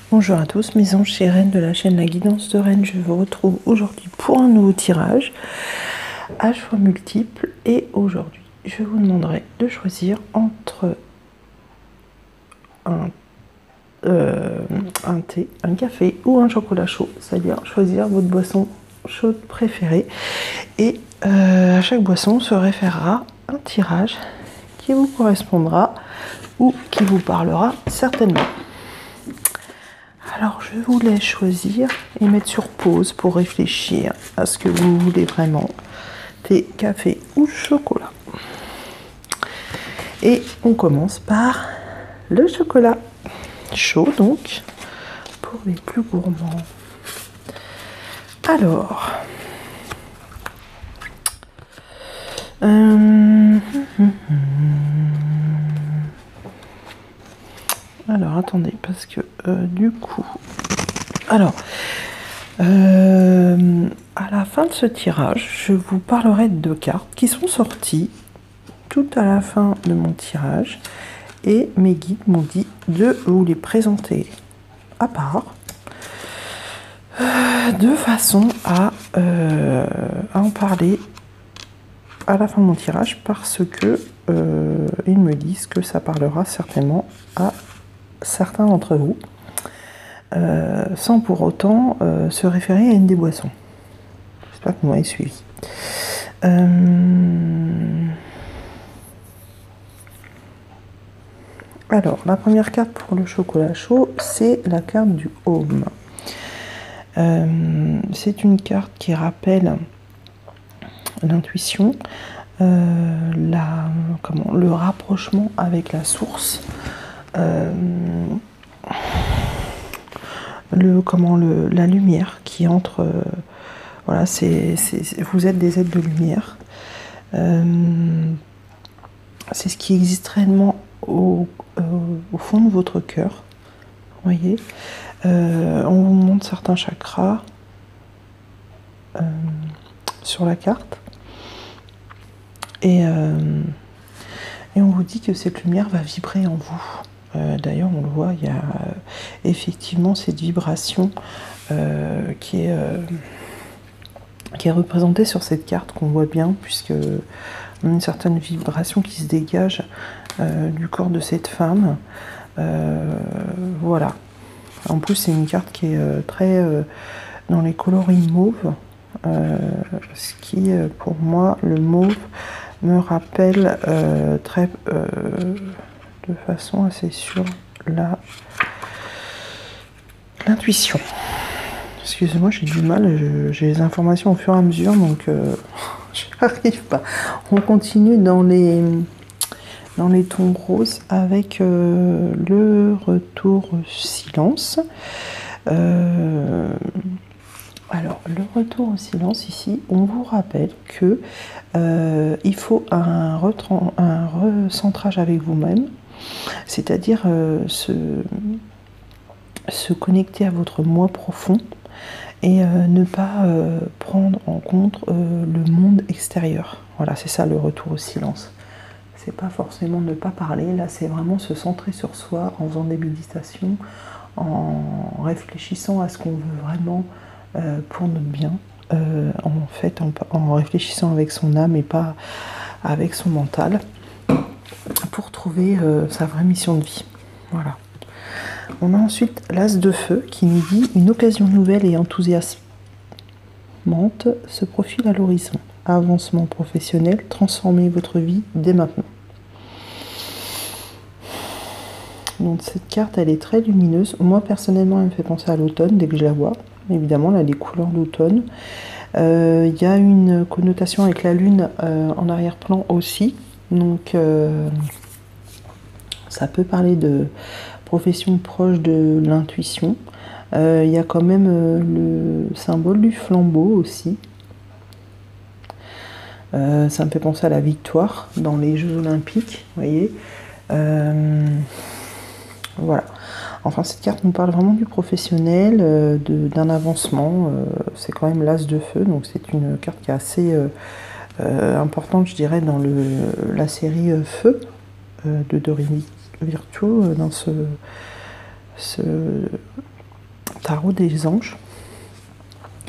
Bonjour à tous, mes anges chez Rennes de la chaîne La Guidance de Rennes. Je vous retrouve aujourd'hui pour un nouveau tirage à choix multiples. Et aujourd'hui, je vous demanderai de choisir entre un thé, un café ou un chocolat chaud. C'est-à-dire choisir votre boisson chaude préférée. Et à chaque boisson se référera un tirage qui vous correspondra ou qui vous parlera certainement. Alors, je vous laisse choisir et mettre sur pause pour réfléchir à ce que vous voulez vraiment. Thé, café ou chocolat. Et on commence par le chocolat chaud, donc, pour les plus gourmands. Alors... Alors, attendez, parce que du coup... Alors, à la fin de ce tirage, je vous parlerai de 2 cartes qui sont sorties tout à la fin de mon tirage. Et mes guides m'ont dit de vous les présenter à part, de façon à en parler à la fin de mon tirage, parce que ils me disent que ça parlera certainement à certains d'entre vous, sans pour autant se référer à une des boissons. J'espère que vous m'avez suivi. Alors, la première carte pour le chocolat chaud, c'est la carte du Home. C'est une carte qui rappelle l'intuition, le rapprochement avec la source, la lumière qui entre. Voilà, vous êtes des êtres de lumière. C'est ce qui existe réellement au fond de votre cœur. Vous voyez, on vous montre certains chakras sur la carte. Et on vous dit que cette lumière va vibrer en vous. D'ailleurs, on le voit, il y a effectivement cette vibration qui est représentée sur cette carte, qu'on voit bien, puisque on a une certaine vibration qui se dégage du corps de cette femme. Voilà. En plus, c'est une carte qui est très dans les coloris mauves, ce qui, pour moi, le mauve me rappelle de façon assez sûre l'intuition. Excusez-moi, j'ai du mal, j'ai les informations au fur et à mesure, donc j'arrive pas. On continue dans les tons roses avec le retour au silence. Alors, le retour au silence, ici, on vous rappelle que il faut un recentrage avec vous-même, c'est-à-dire se connecter à votre moi profond et ne pas prendre en compte le monde extérieur. Voilà, c'est ça le retour au silence. C'est pas forcément ne pas parler, là c'est vraiment se centrer sur soi en faisant des méditations, en réfléchissant à ce qu'on veut vraiment pour notre bien, en réfléchissant avec son âme et pas avec son mental, pour trouver sa vraie mission de vie. Voilà. On a ensuite l'As de feu qui nous dit une occasion nouvelle et enthousiasmante se profile à l'horizon. Avancement professionnel, transformez votre vie dès maintenant. Donc cette carte, elle est très lumineuse. Moi personnellement, elle me fait penser à l'automne dès que je la vois. Évidemment, là, les couleurs d'automne. Il y a une connotation avec la lune en arrière-plan aussi. Donc ça peut parler de profession proche de l'intuition. Il y a quand même le symbole du flambeau aussi. Ça me fait penser à la victoire dans les Jeux Olympiques, vous voyez. Voilà. Enfin, cette carte nous parle vraiment du professionnel, d'un avancement. C'est quand même l'As de feu, donc c'est une carte qui est assez importante, je dirais, dans la série Feu de Dorine Virtue, dans tarot des anges.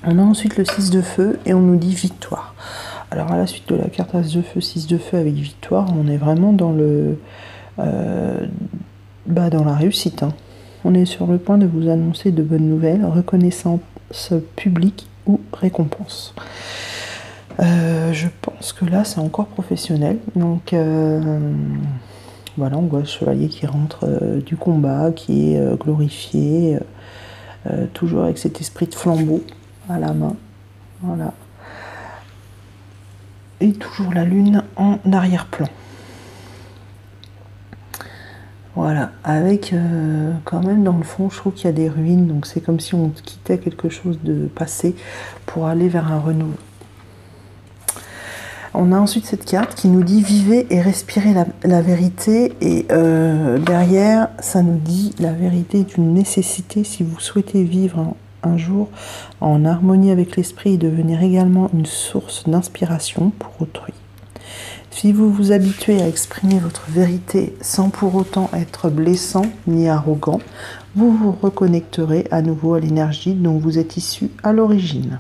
On a ensuite le 6 de feu et on nous dit victoire. Alors à la suite de la carte As de feu, 6 de feu avec victoire, on est vraiment dans dans la réussite. Hein. On est sur le point de vous annoncer de bonnes nouvelles, reconnaissance publique ou récompense. Je pense que là c'est encore professionnel. Donc voilà, on voit le chevalier qui rentre du combat, qui est glorifié, toujours avec cet esprit de flambeau à la main. Voilà. Et toujours la lune en arrière-plan. Voilà, avec quand même dans le fond, je trouve qu'il y a des ruines, donc c'est comme si on quittait quelque chose de passé pour aller vers un renouveau. On a ensuite cette carte qui nous dit vivez et respirez la vérité, et derrière ça nous dit la vérité est une nécessité si vous souhaitez vivre un jour en harmonie avec l'esprit et devenir également une source d'inspiration pour autrui. Si vous vous habituez à exprimer votre vérité sans pour autant être blessant ni arrogant, vous vous reconnecterez à nouveau à l'énergie dont vous êtes issu à l'origine.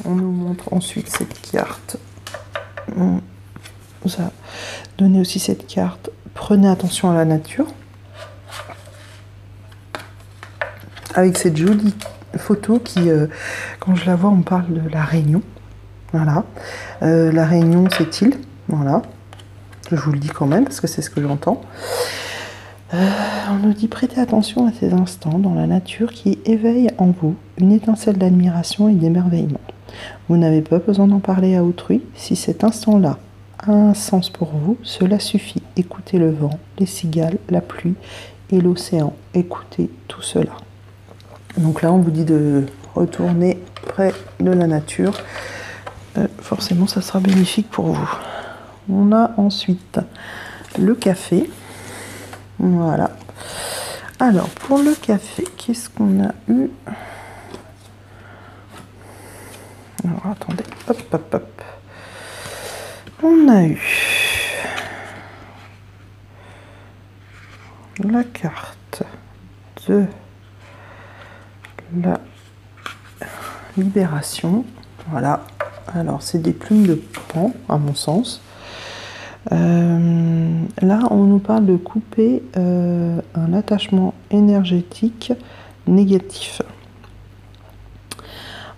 On nous montre ensuite cette carte. On vous a donné aussi cette carte. Prenez attention à la nature. Avec cette jolie photo qui, quand je la vois, on parle de la Réunion. Voilà. La Réunion, c'est île. Voilà. Je vous le dis quand même parce que c'est ce que j'entends. On nous dit prêtez attention à ces instants dans la nature qui éveille en vous une étincelle d'admiration et d'émerveillement. Vous n'avez pas besoin d'en parler à autrui. Si cet instant-là a un sens pour vous, cela suffit. Écoutez le vent, les cigales, la pluie et l'océan. Écoutez tout cela. Donc là, on vous dit de retourner près de la nature. Forcément, ça sera bénéfique pour vous. On a ensuite le café. Voilà. Alors, pour le café, qu'est-ce qu'on a eu? Alors, attendez. Hop, hop, hop. On a eu la carte de la libération. Voilà. Alors, c'est des plumes de pan, à mon sens. Là, on nous parle de couper un attachement énergétique négatif.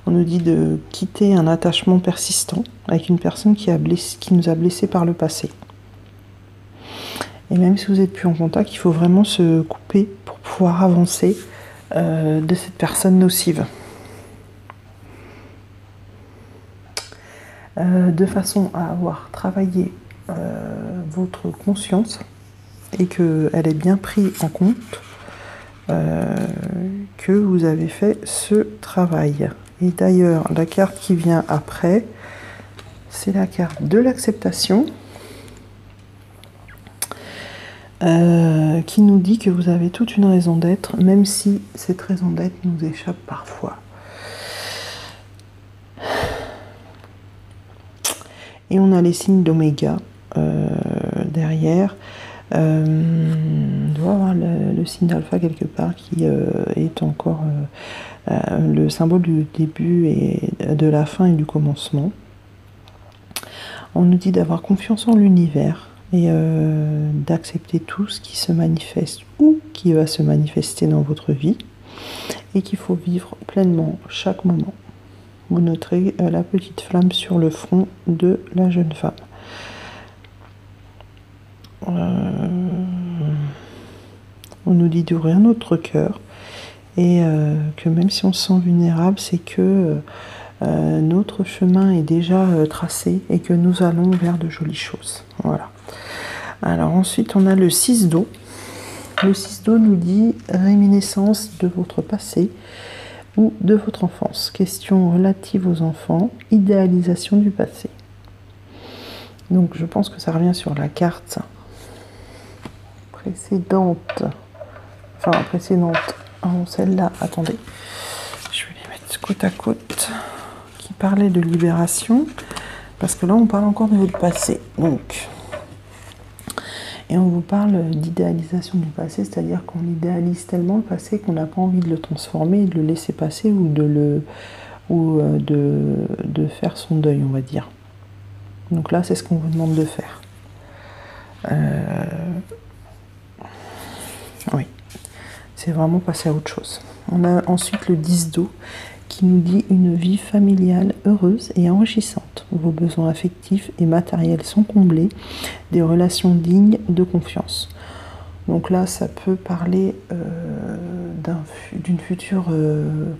On nous dit de quitter un attachement persistant avec une personne qui nous a blessés par le passé. Et même si vous n'êtes plus en contact, il faut vraiment se couper pour pouvoir avancer de cette personne nocive. De façon à avoir travaillé votre conscience et qu'elle est bien prise en compte, que vous avez fait ce travail. Et d'ailleurs, la carte qui vient après, c'est la carte de l'acceptation, qui nous dit que vous avez toute une raison d'être, même si cette raison d'être nous échappe parfois. Et on a les signes d'oméga derrière. On doit avoir le signe d'alpha quelque part qui est encore le symbole du début et de la fin et du commencement. On nous dit d'avoir confiance en l'univers et d'accepter tout ce qui se manifeste ou qui va se manifester dans votre vie et qu'il faut vivre pleinement chaque moment. Vous noterez la petite flamme sur le front de la jeune femme. On nous dit d'ouvrir notre cœur et que même si on se sent vulnérable, c'est que notre chemin est déjà tracé et que nous allons vers de jolies choses. Voilà. Alors ensuite, on a le 6 d'eau. Le 6 d'eau nous dit réminiscence de votre passé ou de votre enfance. Questions relatives aux enfants, idéalisation du passé. Donc je pense que ça revient sur la carte précédente. Enfin, précédente. Oh, celle-là, attendez. Je vais les mettre côte à côte. Qui parlait de libération. Parce que là, on parle encore de votre passé. Donc. Et on vous parle d'idéalisation du passé, c'est-à-dire qu'on idéalise tellement le passé qu'on n'a pas envie de le transformer, de le laisser passer ou de faire son deuil, on va dire. Donc là, c'est ce qu'on vous demande de faire. Oui, c'est vraiment passer à autre chose. On a ensuite le 10 d'eau qui nous dit une vie familiale heureuse et enrichissante. Vos besoins affectifs et matériels sont comblés, des relations dignes de confiance. Donc là, ça peut parler d'une future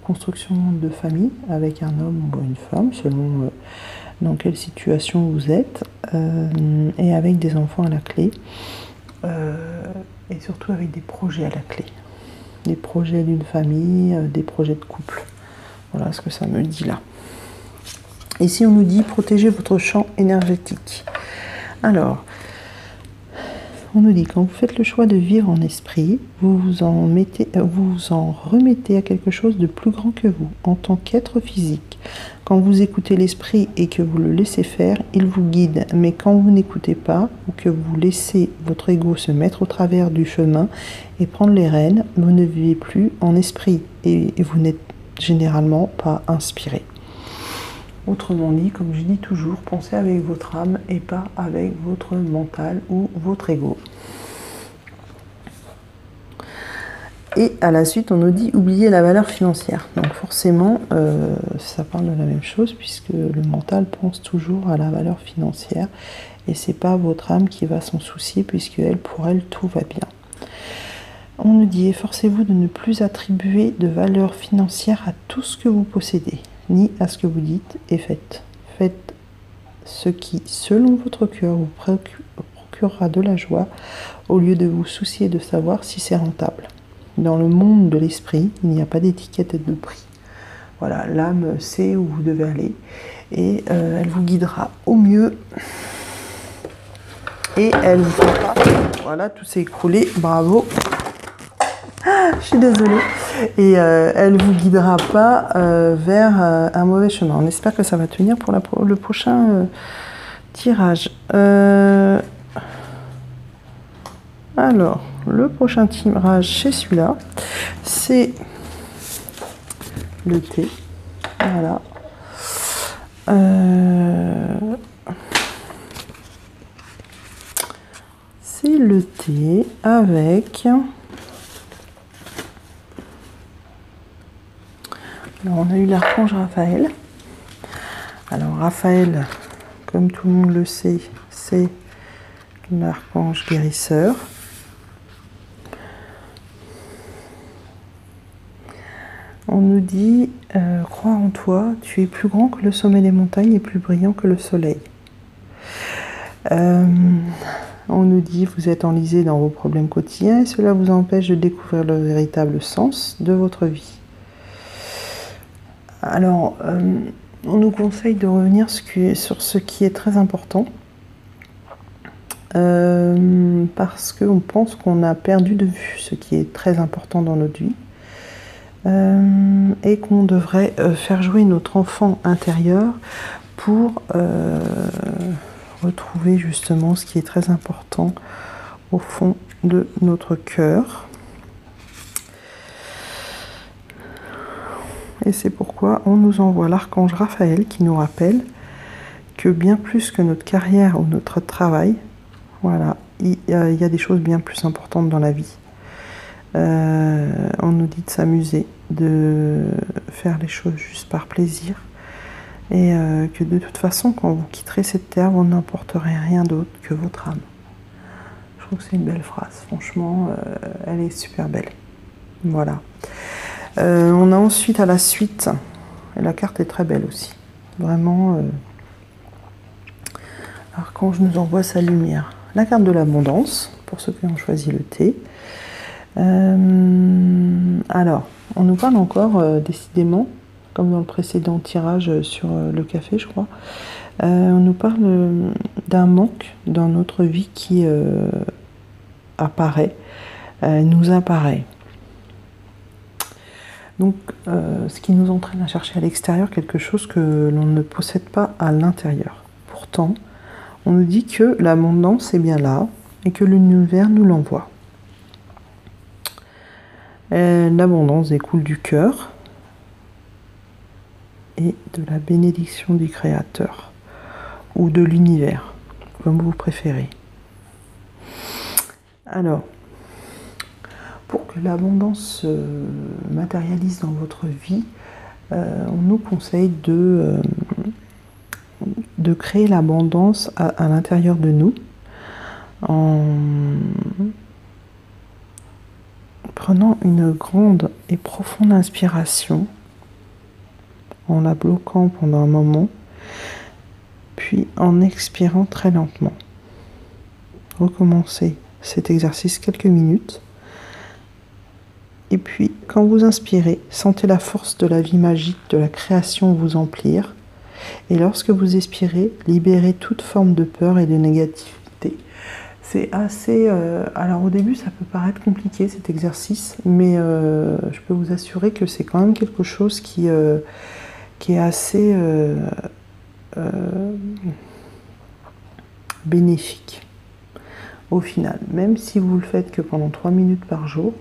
construction de famille avec un homme ou une femme, selon dans quelle situation vous êtes, et avec des enfants à la clé, et surtout avec des projets à la clé. Des projets d'une famille, des projets de couple. Voilà ce que ça me dit là. Ici, on nous dit protégez votre champ énergétique. Alors, on nous dit quand vous faites le choix de vivre en esprit, vous vous en remettez à quelque chose de plus grand que vous, en tant qu'être physique. Quand vous écoutez l'esprit et que vous le laissez faire, il vous guide. Mais quand vous n'écoutez pas ou que vous laissez votre ego se mettre au travers du chemin et prendre les rênes, vous ne vivez plus en esprit et vous n'êtes généralement pas inspiré. Autrement dit, comme je dis toujours, pensez avec votre âme et pas avec votre mental ou votre ego. Et à la suite, on nous dit oubliez la valeur financière. Donc forcément, ça parle de la même chose puisque le mental pense toujours à la valeur financière et c'est pas votre âme qui va s'en soucier puisque pour elle, tout va bien. On nous dit efforcez-vous de ne plus attribuer de valeur financière à tout ce que vous possédez, ni à ce que vous dites et faites. Faites ce qui, selon votre cœur, vous procurera de la joie, au lieu de vous soucier de savoir si c'est rentable. Dans le monde de l'esprit, il n'y a pas d'étiquette et de prix. Voilà, l'âme sait où vous devez aller et elle vous guidera au mieux. Et elle vous fera... Voilà, tout s'est écroulé, bravo. Je suis désolée. Et elle ne vous guidera pas vers un mauvais chemin. On espère que ça va tenir pour le prochain tirage. Alors, le prochain tirage, c'est celui-là. C'est le thé. Voilà. C'est le thé avec... Alors, on a eu l'archange Raphaël. Alors, Raphaël, comme tout le monde le sait, c'est l'archange guérisseur. On nous dit, crois en toi, tu es plus grand que le sommet des montagnes et plus brillant que le soleil. On nous dit, vous êtes enlisé dans vos problèmes quotidiens et cela vous empêche de découvrir le véritable sens de votre vie. Alors, on nous conseille de revenir sur ce qui est très important parce qu'on pense qu'on a perdu de vue ce qui est très important dans notre vie et qu'on devrait faire jouer notre enfant intérieur pour retrouver justement ce qui est très important au fond de notre cœur. Et c'est pourquoi on nous envoie l'archange Raphaël qui nous rappelle que bien plus que notre carrière ou notre travail, voilà, il y a des choses bien plus importantes dans la vie. On nous dit de s'amuser, de faire les choses juste par plaisir et que de toute façon, quand vous quitterez cette terre, vous n'emporterez rien d'autre que votre âme. Je trouve que c'est une belle phrase, franchement, elle est super belle. Voilà. On a ensuite à la suite, et la carte est très belle aussi, vraiment, l'archange nous envoie sa lumière. La carte de l'abondance, pour ceux qui ont choisi le thé. Alors, on nous parle encore, décidément, comme dans le précédent tirage sur le café, je crois, on nous parle d'un manque dans notre vie qui apparaît, nous apparaît. Donc, ce qui nous entraîne à chercher à l'extérieur quelque chose que l'on ne possède pas à l'intérieur. Pourtant, on nous dit que l'abondance est bien là, et que l'univers nous l'envoie. L'abondance découle du cœur et de la bénédiction du Créateur ou de l'univers, comme vous préférez. Alors, pour que l'abondance se matérialise dans votre vie, on nous conseille de créer l'abondance à l'intérieur de nous en prenant une grande et profonde inspiration, en la bloquant pendant un moment, puis en expirant très lentement. Recommencez cet exercice quelques minutes. Et puis, quand vous inspirez, sentez la force de la vie magique, de la création vous emplir. Et lorsque vous expirez, libérez toute forme de peur et de négativité. C'est assez... alors au début, ça peut paraître compliqué cet exercice, mais je peux vous assurer que c'est quand même quelque chose qui est assez bénéfique au final. Même si vous le faites que pendant 3 minutes par jour,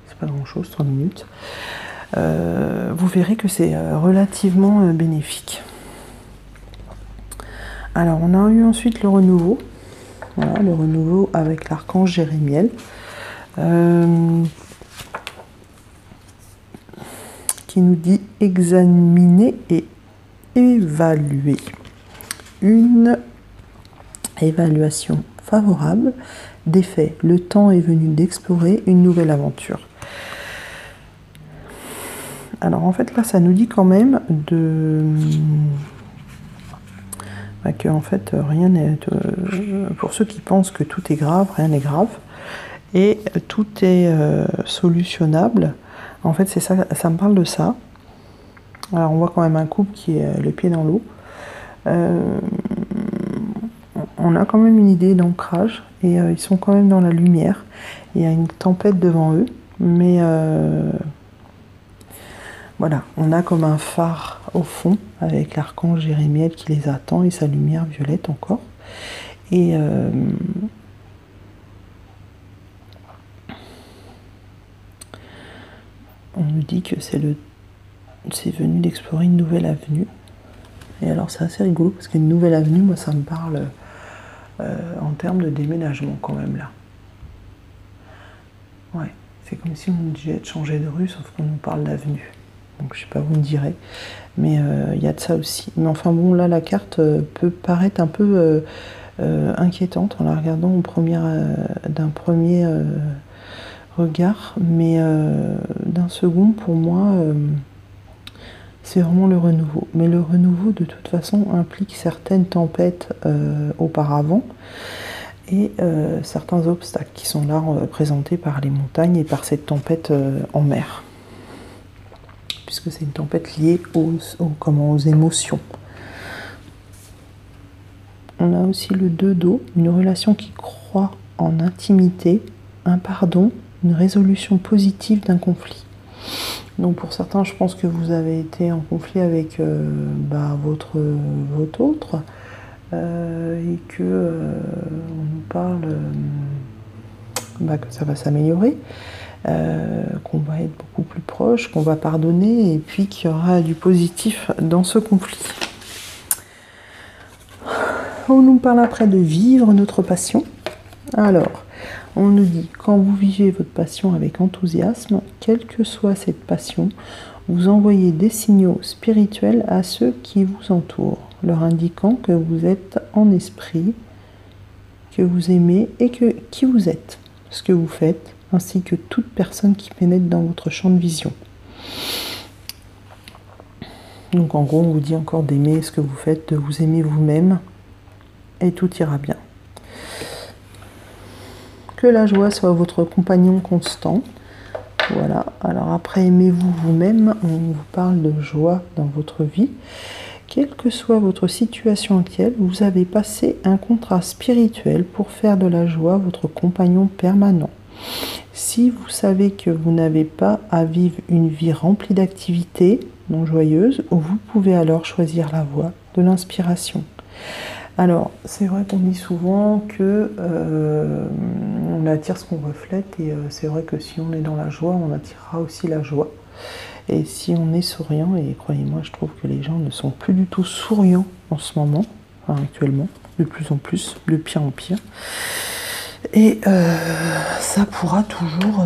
c'est pas grand chose, 3 minutes, vous verrez que c'est relativement bénéfique. Alors on a eu ensuite le renouveau. Voilà, le renouveau avec l'archange Jérémiel. Qui nous dit examiner et évaluer. Une évaluation favorable des faits. Le temps est venu d'explorer une nouvelle aventure. Alors en fait là ça nous dit quand même que en fait rien n'est pour ceux qui pensent que tout est grave, rien n'est grave et tout est solutionnable. En fait c'est ça, ça me parle de ça. Alors on voit quand même un couple qui est les pieds dans l'eau. On a quand même une idée d'ancrage et ils sont quand même dans la lumière. Il y a une tempête devant eux, mais voilà, on a comme un phare au fond avec l'archange Jérémiel qui les attend et sa lumière violette encore. Et on nous dit que c'est venu d'explorer une nouvelle avenue. Et alors c'est assez rigolo parce qu'une nouvelle avenue, moi ça me parle en termes de déménagement quand même là. Ouais, c'est comme si on nous disait de changer de rue, sauf qu'on nous parle d'avenue. Donc je sais pas, vous me direz, mais il y a de ça aussi. Mais enfin bon, là la carte peut paraître un peu inquiétante en la regardant d'un premier regard, mais d'un second pour moi c'est vraiment le renouveau. Mais le renouveau de toute façon implique certaines tempêtes auparavant et certains obstacles qui sont là représentés par les montagnes et par cette tempête en mer. Puisque c'est une tempête liée aux émotions. On a aussi le 2 d'eau, une relation qui croît en intimité, un pardon, une résolution positive d'un conflit. Donc pour certains, je pense que vous avez été en conflit avec votre autre et que on nous parle que ça va s'améliorer. Qu'on va être beaucoup plus proche, qu'on va pardonner et puis qu'il y aura du positif dans ce conflit. On nous parle après de vivre notre passion. Alors, on nous dit, quand vous vivez votre passion avec enthousiasme, quelle que soit cette passion, vous envoyez des signaux spirituels à ceux qui vous entourent, leur indiquant que vous êtes en esprit, que vous aimez et qui vous êtes, ce que vous faites, ainsi que toute personne qui pénètre dans votre champ de vision. Donc en gros, on vous dit encore d'aimer ce que vous faites, de vous aimer vous-même, et tout ira bien. Que la joie soit votre compagnon constant. Voilà, alors après aimez-vous vous-même, on vous parle de joie dans votre vie. Quelle que soit votre situation actuelle, vous avez passé un contrat spirituel pour faire de la joie votre compagnon permanent. Si vous savez que vous n'avez pas à vivre une vie remplie d'activités non joyeuses, vous pouvez alors choisir la voie de l'inspiration. Alors, c'est vrai qu'on dit souvent que on attire ce qu'on reflète, et c'est vrai que si on est dans la joie, on attirera aussi la joie. Et si on est souriant, et croyez-moi, je trouve que les gens ne sont plus du tout souriants en ce moment, enfin, actuellement, de plus en plus, de pire en pire. Et ça pourra toujours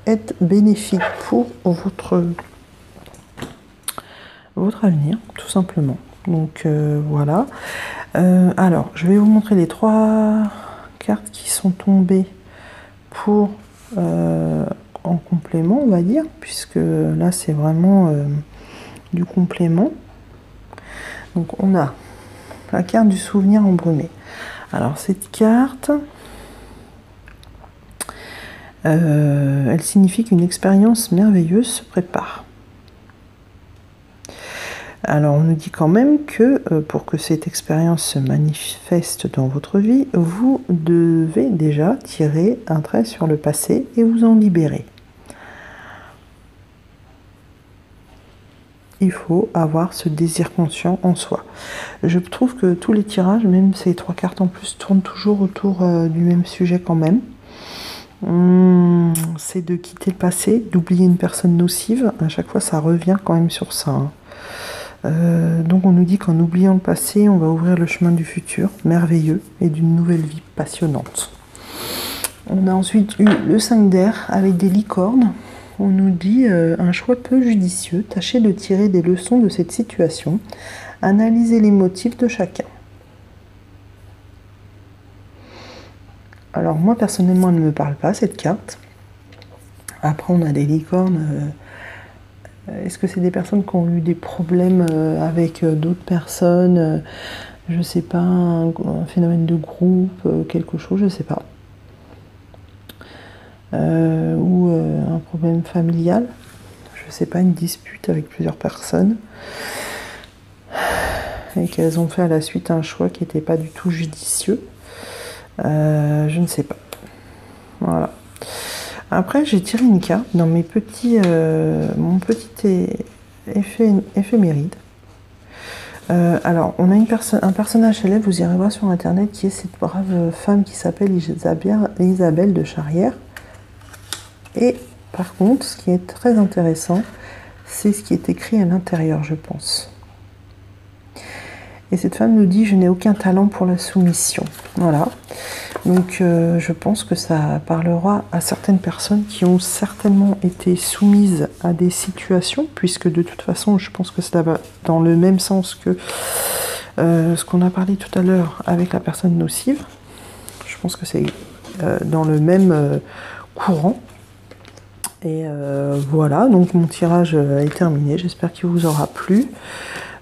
être bénéfique pour votre avenir, tout simplement. Donc voilà. Alors, je vais vous montrer les 3 cartes qui sont tombées pour en complément, on va dire, puisque là c'est vraiment du complément. Donc on a la carte du souvenir embrumé. Alors cette carte, elle signifie qu'une expérience merveilleuse se prépare. Alors on nous dit quand même que pour que cette expérience se manifeste dans votre vie, vous devez déjà tirer un trait sur le passé et vous en libérer. Il faut avoir ce désir conscient en soi. Je trouve que tous les tirages, même ces 3 cartes en plus, tournent toujours autour du même sujet quand même. C'est de quitter le passé, d'oublier une personne nocive. À chaque fois, ça revient quand même sur ça. Donc on nous dit qu'en oubliant le passé, on va ouvrir le chemin du futur, merveilleux, et d'une nouvelle vie passionnante. On a ensuite eu le 5 d'air avec des licornes. On nous dit un choix peu judicieux, tâchez de tirer des leçons de cette situation, analysez les motifs de chacun. Alors moi personnellement, elle ne me parle pas cette carte. Après on a des licornes. Est-ce que c'est des personnes qui ont eu des problèmes avec d'autres personnes, je sais pas, un phénomène de groupe, quelque chose, je sais pas. Ou un problème familial, je sais pas, une dispute avec plusieurs personnes, et qu'elles ont fait à la suite un choix qui n'était pas du tout judicieux. Je ne sais pas. Voilà. Après, j'ai tiré une carte dans mon petit éphéméride. Alors, on a un personnage célèbre, vous irez voir sur internet, qui est cette brave femme qui s'appelle Isabelle de Charrière. Et par contre, ce qui est très intéressant, c'est ce qui est écrit à l'intérieur, je pense. Et cette femme nous dit « Je n'ai aucun talent pour la soumission ». Voilà. Donc je pense que ça parlera à certaines personnes qui ont certainement été soumises à des situations, puisque de toute façon, je pense que ça va dans le même sens que ce qu'on a parlé tout à l'heure avec la personne nocive. Je pense que c'est dans le même courant. Et voilà, donc mon tirage est terminé, j'espère qu'il vous aura plu.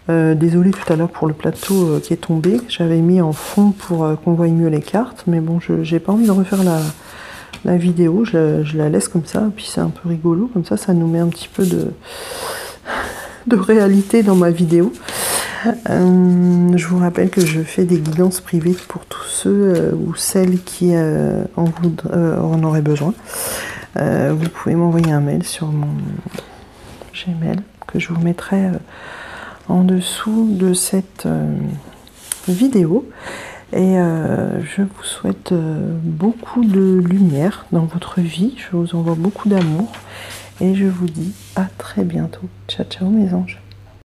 Désolée tout à l'heure pour le plateau qui est tombé, j'avais mis en fond pour qu'on voie mieux les cartes, mais bon, j'ai pas envie de refaire la vidéo, je la laisse comme ça, puis c'est un peu rigolo, comme ça nous met un petit peu de réalité dans ma vidéo. Je vous rappelle que je fais des guidances privées pour tous ceux ou celles qui en auraient besoin. Vous pouvez m'envoyer un mail sur mon Gmail que je vous mettrai en dessous de cette vidéo. Et je vous souhaite beaucoup de lumière dans votre vie. Je vous envoie beaucoup d'amour. Et je vous dis à très bientôt. Ciao, ciao mes anges.